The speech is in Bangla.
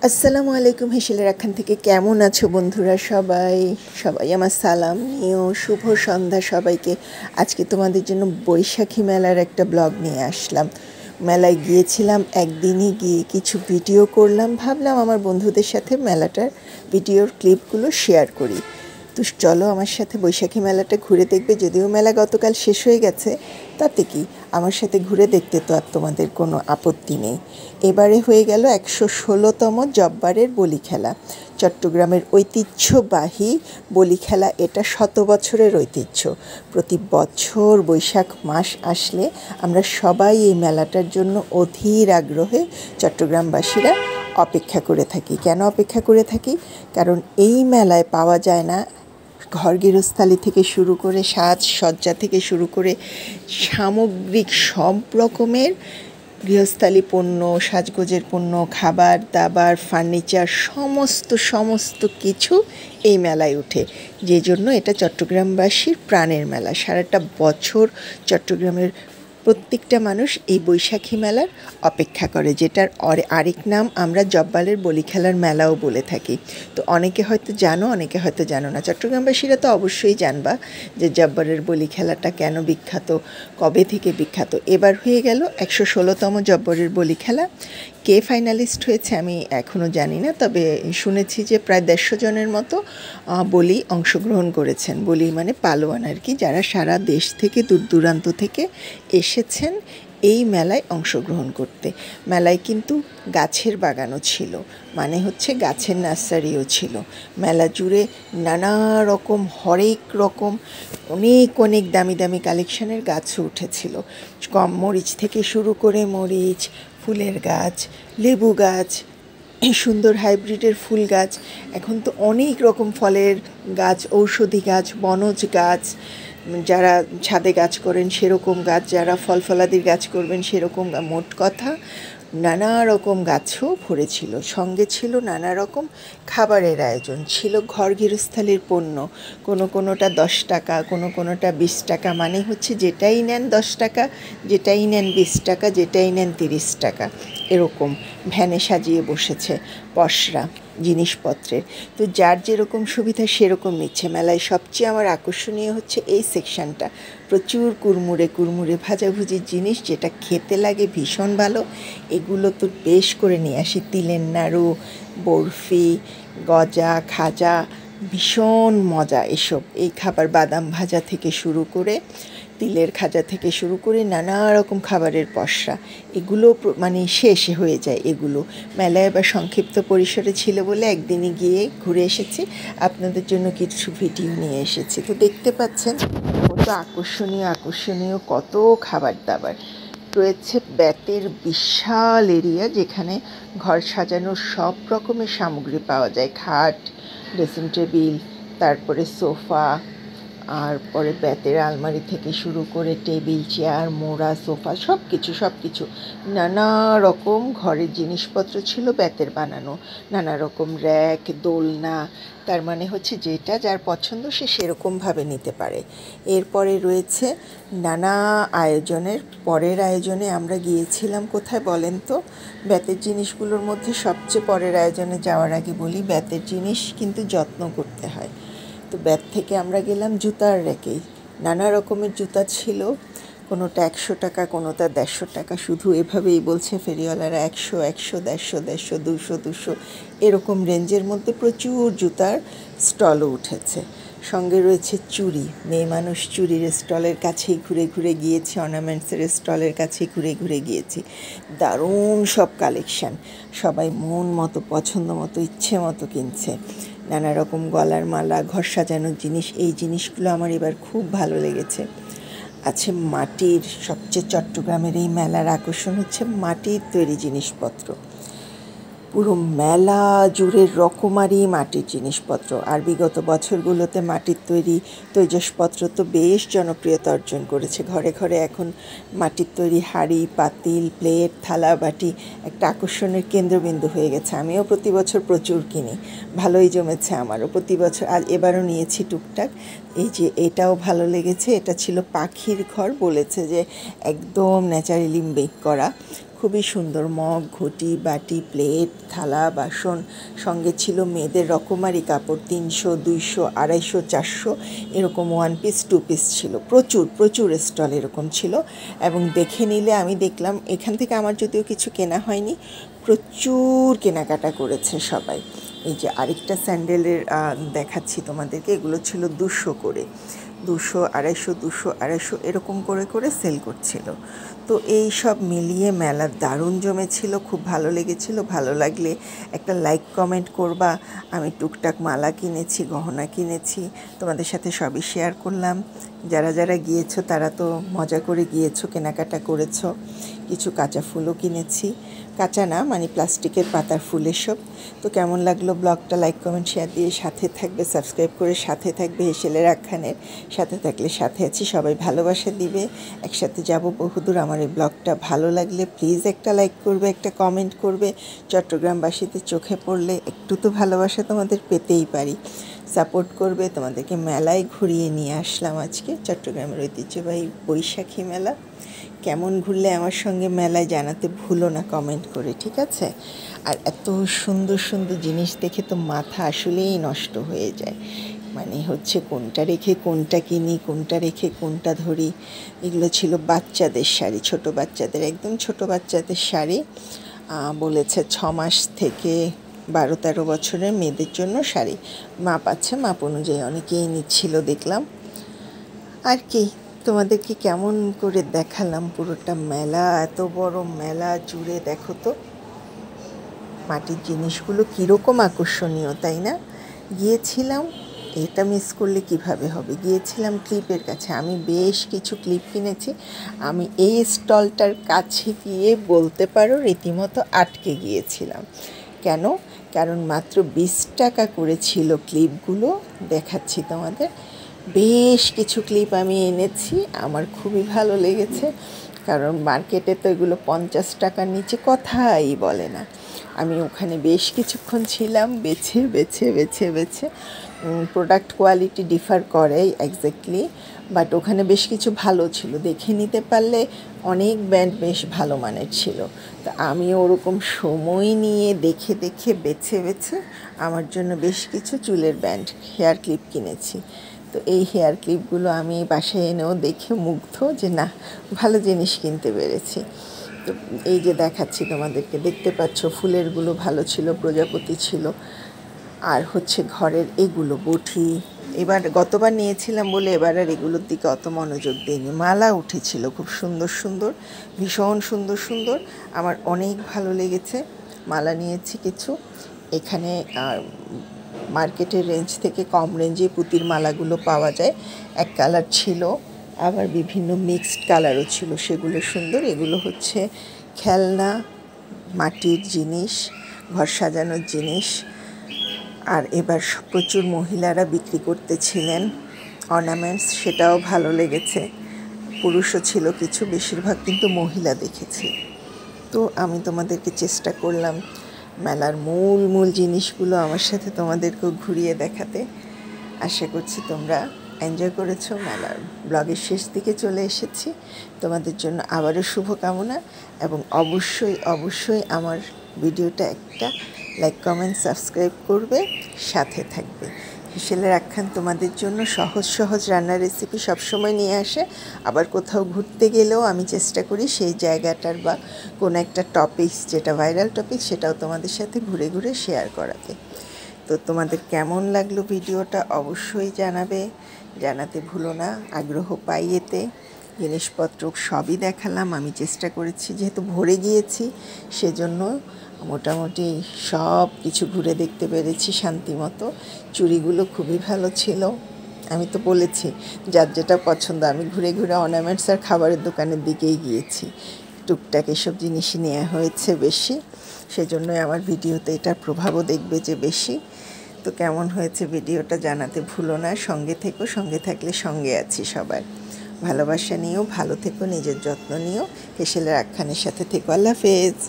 আসসালামু আলাইকুম। হেসেলের এখান থেকে কেমন আছো বন্ধুরা? সবাই সবাই আমার সালাম নিও। শুভ সন্ধ্যা সবাইকে। আজকে তোমাদের জন্য বৈশাখী মেলার একটা ব্লগ নিয়ে আসলাম। মেলায় গিয়েছিলাম, একদিনই গিয়ে কিছু ভিডিও করলাম, ভাবলাম আমার বন্ধুদের সাথে মেলাটার ভিডিওর ক্লিপগুলো শেয়ার করি। তো চলো আমার সাথে বৈশাখী মেলাটা ঘুরে দেখবে। যদিও মেলা গতকাল শেষ হয়ে গেছে, তাতে কি, আমার সাথে ঘুরে দেখতে তো আর তোমাদের কোনো আপত্তি নেই। এবারে হয়ে গেল 116তম জব্বারের বলি খেলা। চট্টগ্রামের ঐতিহ্যবাহী বলি খেলা, এটা 100 বছরের ঐতিহ্য। প্রতি বছর বৈশাখ মাস আসলে আমরা সবাই এই মেলাটার জন্য অধীর আগ্রহে চট্টগ্রামবাসীরা অপেক্ষা করে থাকি। কেন অপেক্ষা করে থাকি? কারণ এই মেলায় পাওয়া যায় না ঘর গৃহস্থালি থেকে শুরু করে সাজসজ্জা থেকে শুরু করে সামগ্রিক সব রকমের গৃহস্থালি পণ্য, সাজগোজের পণ্য, খাবার দাবার, ফার্নিচার, সমস্ত কিছু এই মেলায় ওঠে। যে জন্য এটা চট্টগ্রামবাসীর প্রাণের মেলা। সারাটা বছর চট্টগ্রামের প্রত্যেকটা মানুষ এই বৈশাখী মেলার অপেক্ষা করে, যেটার আরেক নাম আমরা জব্বারের বলি খেলার মেলাও বলে থাকি। তো অনেকে হয়তো জানো, অনেকে হয়তো জানো না। চট্টগ্রামবাসীরা তো অবশ্যই জানবা যে জব্বারের বলি খেলাটা কেন বিখ্যাত, কবে থেকে বিখ্যাত। এবার হয়ে গেল 116তম জব্বারের বলি খেলা। কে ফাইনালিস্ট হয়েছে আমি এখনও জানি না, তবে শুনেছি যে প্রায় 150 জনের মতো বলি অংশগ্রহণ করেছেন। বলি মানে পালোয়ান আর কি, যারা সারা দেশ থেকে দূর দূরান্ত থেকে এসেছেন এই মেলায় অংশগ্রহণ করতে। মেলায় কিন্তু গাছের বাগানও ছিল, মানে হচ্ছে গাছের নার্সারিও ছিল। মেলা জুড়ে নানা রকম হরেক রকম অনেক দামি দামি কালেকশনের গাছও উঠেছিল। কম মরিচ থেকে শুরু করে মরিচ, ফুলের গাছ, লেবু গাছ, সুন্দর হাইব্রিডের ফুল গাছ, এখন তো অনেক রকম ফলের গাছ, ঔষধি গাছ, বনজ গাছ, যারা ছাদে গাছ করেন সেরকম গাছ, যারা ফল ফলাদির গাছ করবেন সেরকম, মোট কথা নানা রকম গাছও ভরেছিল। সঙ্গে ছিল নানা রকম খাবারের আয়োজন, ছিল ঘর গৃহস্থালির পণ্য। কোনোটা 10 টাকা, কোনোটা 20 টাকা, মানে হচ্ছে যেটাই নেন 10 টাকা, যেটাই নেন 20 টাকা, যেটাই নেন 30 টাকা, এরকম ভ্যানে সাজিয়ে বসেছে পসরা জিনিসপত্রের। তো যার যেরকম সুবিধা সেরকম নিচ্ছে। মেলায় সবচেয়ে আমার আকর্ষণীয় হচ্ছে এই সেকশানটা। প্রচুর কুড়মুড়ে ভাজাভুজির জিনিস, যেটা খেতে লাগে ভীষণ ভালো। এগুলো তো বেশ করে নিয়ে আসি। তিলের নাড়ু, বরফি, গজা, খাজা, ভীষণ মজা এসব। এই খাবার বাদাম ভাজা থেকে শুরু করে, তিলের খাজা থেকে শুরু করে নানা রকম খাবারের পসরা, এগুলো মানে শেষে হয়ে যায়। এগুলো মেলায় এবার সংক্ষিপ্ত পরিসরে ছিল বলে একদিনই গিয়ে ঘুরে এসেছি, আপনাদের জন্য কিছু ভিডিও নিয়ে এসেছি। তো দেখতে পাচ্ছেন কত আকর্ষণীয় কত খাবার দাবার রয়েছে। বেতের বিশাল এরিয়া, যেখানে ঘর সাজানোর সব রকমের সামগ্রী পাওয়া যায়। খাট, ড্রেসিং টেবিল, তারপরে সোফা, আর পরে বেতের আলমারি থেকে শুরু করে টেবিল, চেয়ার, মোড়া, সোফা, সব কিছু নানা রকম ঘরের জিনিসপত্র ছিল বেতের বানানো। নানা রকম র্যাক, দোলনা, তার মানে হচ্ছে যেটা যার পছন্দ সে সেরকমভাবে নিতে পারে। এরপরে রয়েছে নানা আয়োজনের। পরের আয়োজনে আমরা গিয়েছিলাম কোথায় বলেন তো? বেতের জিনিসগুলোর মধ্যে সবচেয়ে পরের আয়োজনে যাওয়ার আগে বলি, বেতের জিনিস কিন্তু যত্ন করতে হয়। তো বেত থেকে আমরা গেলাম জুতার র্যাকেই। নানা রকমের জুতা ছিল, কোনোটা 100 টাকা, কোনোটা 150 টাকা। শুধু এভাবেই বলছে ফেরিওয়ালারা 100, 150, 200 এরকম রেঞ্জের মধ্যে প্রচুর জুতার স্টলও উঠেছে। সঙ্গে রয়েছে চুড়ি। মেয়ে মানুষ চুড়ির স্টলের কাছেই ঘুরে গিয়েছি, অর্নামেন্টসের স্টলের কাছেই ঘুরে গিয়েছি। দারুণ সব কালেকশান, সবাই মন মতো, পছন্দ মতো, ইচ্ছে মতো কিনছে। নানা রকম গলার মালা, ঘর সাজানোর জিনিস, এই জিনিসগুলো আমার এবার খুব ভালো লেগেছে। আছে মাটির, সবচেয়ে চট্টগ্রামের এই মেলার আকর্ষণ হচ্ছে মাটির তৈরি জিনিসপত্র। পুরো মেলা জুড়ে রকমারি মাটির জিনিসপত্র। আর বিগত বছরগুলোতে মাটির তৈরি তৈজসপত্র তো বেশ জনপ্রিয়তা অর্জন করেছে। ঘরে ঘরে এখন মাটির তৈরি হাঁড়ি, পাতিল, প্লেট, থালা বাটি একটা আকর্ষণের কেন্দ্রবিন্দু হয়ে গেছে। আমিও প্রতি বছর প্রচুর কিনি, ভালোই জমেছে আমারও প্রতি বছর। আর এবারও নিয়েছি টুকটাক। এই যে এটাও ভালো লেগেছে, এটা ছিল পাখির ঘর, বলেছে যে একদম ন্যাচারালি মেক করা, খুবই সুন্দর মগ, ঘটি, বাটি, প্লেট, থালা, বাসন। সঙ্গে ছিল মেয়েদের রকমারি কাপড়, 300, 200, 250, 400 এরকম 1 পিস 2 পিস ছিল। প্রচুর প্রচুর স্টল এরকম ছিল। এবং দেখে নিলে আমি দেখলাম এখান থেকে আমার যদিও কিছু কেনা হয়নি, প্রচুর কেনাকাটা করেছে সবাই। এই যে আরেকটা স্যান্ডেলের দেখাচ্ছি তোমাদেরকে, এগুলো ছিল 200 করে, 200, 250, 200, 250 এরকম করে করে সেল করছিল। তো এই সব মিলিয়ে মেলা দারুণ জমেছিল, খুব ভালো লেগেছিল। ভালো লাগলে একটা লাইক কমেন্ট করবা। আমি টুকটাক মালা কিনেছি, গহনা কিনেছি, তোমাদের সাথে সবই শেয়ার করলাম। যারা যারা গিয়েছো তারা তো মজা করে গিয়েছো, কেনাকাটা করেছো। কিছু কাঁচা ফুলও কিনেছি, কাঁচা না মানে প্লাস্টিকের পাতার ফুল এসব। তো কেমন লাগলো ব্লগটা লাইক কমেন্ট শেয়ার দিয়ে সাথে থাকবে, সাবস্ক্রাইব করে সাথে থাকবে। হেসেলের আখ্যানের সাথে থাকলে সাথে আছি, সবাই ভালোবাসা দিবে। একসাথে যাব বহুদূর। আমার এই ব্লগটা ভালো লাগলে প্লিজ একটা লাইক করবে, একটা কমেন্ট করবে। চট্টগ্রামবাসীদের চোখে পড়লে একটু তো ভালোবাসা তোমাদের পেতেই পারি, সাপোর্ট করবে। তোমাদেরকে মেলায় ঘুরিয়ে নিয়ে আসলাম আজকে, চট্টগ্রামের ঐতিহ্যবাহী বৈশাখী মেলা। কেমন ঘুরলে আমার সঙ্গে মেলায় জানাতে ভুলো না কমেন্ট করে, ঠিক আছে? আর এত সুন্দর সুন্দর জিনিস দেখে তো মাথা আসলেই নষ্ট হয়ে যায়। মানে হচ্ছে কোনটা রেখে কোনটা কিনি, কোনটা রেখে কোনটা ধরি। এগুলো ছিল বাচ্চাদের শাড়ি, ছোট বাচ্চাদের, একদম ছোট বাচ্চাদের শাড়ি। বলেছে 6 মাস থেকে 12-13 বছরের মেয়েদের জন্য শাড়ি। মাপ আছে, মাপ অনুযায়ী অনেকেই নিচ্ছিল দেখলাম। আর কি তোমাদেরকে কেমন করে দেখালাম পুরোটা মেলা, এত বড় মেলা জুড়ে। দেখো তো মাটির জিনিসগুলো কীরকম আকর্ষণীয়, তাই না? গিয়েছিলাম, এটা মিস করলে কিভাবে হবে। গিয়েছিলাম ক্লিপের কাছে, আমি বেশ কিছু ক্লিপ কিনেছি। আমি এই স্টলটার কাছে গিয়ে বলতে পারো রীতিমতো আটকে গিয়েছিলাম। কেন? কারণ মাত্র 20 টাকা করে ছিল ক্লিপগুলো। দেখাচ্ছি তোমাদের, বেশ কিছু ক্লিপ আমি এনেছি, আমার খুবই ভালো লেগেছে। কারণ মার্কেটে তো এগুলো 50 টাকার নিচে কথাই বলে না। আমি ওখানে বেশ কিছুক্ষণ ছিলাম, বেছে বেছে বেছে বেছে। প্রোডাক্ট কোয়ালিটি ডিফার করে এক্স্যাক্টলি, বাট ওখানে বেশ কিছু ভালো ছিল, দেখে নিতে পারলে অনেক ব্র্যান্ড বেশ ভালো মানের ছিল। তো আমি ওরকম সময় নিয়ে দেখে দেখে বেছে বেছে আমার জন্য বেশ কিছু চুলের ব্যান্ড, হেয়ার ক্লিপ কিনেছি। তো এই হেয়ার ক্লিপগুলো আমি বাসায় এনেও দেখে মুগ্ধ যে না, ভালো জিনিস কিনতে পেরেছি। তো এই যে দেখাচ্ছি তোমাদেরকে, দেখতে পাচ্ছ ফুলেরগুলো ভালো ছিল, প্রজাপতি ছিল। আর হচ্ছে ঘরের এগুলো বটি, এবার গতবার নিয়েছিলাম বলে এবার আর এগুলোর দিকে অত মনোযোগ দিইনি। মালা উঠেছিল খুব সুন্দর সুন্দর, ভীষণ সুন্দর সুন্দর, আমার অনেক ভালো লেগেছে। মালা নিয়েছি কিছু। এখানে মার্কেটের রেঞ্জ থেকে কম রেঞ্জে পুঁতির মালাগুলো পাওয়া যায়। এক কালার ছিল, আবার বিভিন্ন মিক্সড কালারও ছিল, সেগুলো সুন্দর। এগুলো হচ্ছে খেলনা, মাটির জিনিস, ঘর সাজানোর জিনিস। আর এবার প্রচুর মহিলারা বিক্রি করতেছিলেন অর্নামেন্টস, সেটাও ভালো লেগেছে। পুরুষও ছিল কিছু, বেশিরভাগ কিন্তু মহিলা দেখেছি। তো আমি তোমাদেরকে চেষ্টা করলাম মেলার মূল মূল জিনিসগুলো আমার সাথে তোমাদেরকেও ঘুরিয়ে দেখাতে। আশা করছি তোমরা এনজয় করেছো। মেলার ব্লগের শেষ দিকে চলে এসেছি, তোমাদের জন্য আবারও শুভকামনা। এবং অবশ্যই অবশ্যই আমার ভিডিওটা একটা লাইক কমেন্ট সাবস্ক্রাইব করবে, সাথে থাকবে। হেসেলের আখ্যান তোমাদের জন্য সহজ সহজ রান্নার রেসিপি সবসময় নিয়ে আসে। আবার কোথাও ঘুরতে গেলেও আমি চেষ্টা করি সেই জায়গাটার বা কোনো একটা টপিকস, যেটা ভাইরাল টপিক, সেটাও তোমাদের সাথে ঘুরে ঘুরে শেয়ার করাতে। তো তোমাদের কেমন লাগলো ভিডিওটা অবশ্যই জানাবে, জানাতে ভুলো না। আগ্রহ পাই এতে। জিনিসপত্র সবই দেখালাম, আমি চেষ্টা করেছি, যেহেতু ভরে গিয়েছি সেজন্য মোটামুটি সব কিছু ঘুরে দেখতে পেরেছি শান্তি মতো। চুড়িগুলো খুবই ভালো ছিল। আমি তো বলেছি যার যেটা পছন্দ, আমি ঘুরে ঘুরে অর্নামেন্টস আর খাবারের দোকানের দিকেই গিয়েছি। টুকটাক এসব জিনিসই নেওয়া হয়েছে বেশি, সেজন্যই আমার ভিডিওতে এটার প্রভাবও দেখবে যে বেশি। তো কেমন হয়েছে ভিডিওটা জানাতে ভুলো না। সঙ্গে থেকো, সঙ্গে থাকলে সঙ্গে আছি সবার। ভালোবাসা নিও, ভালো থেকো, নিজের যত্ন নিও। হেসেলের আখ্যানের সাথে থেকো। আল্লাহ হাফেজ।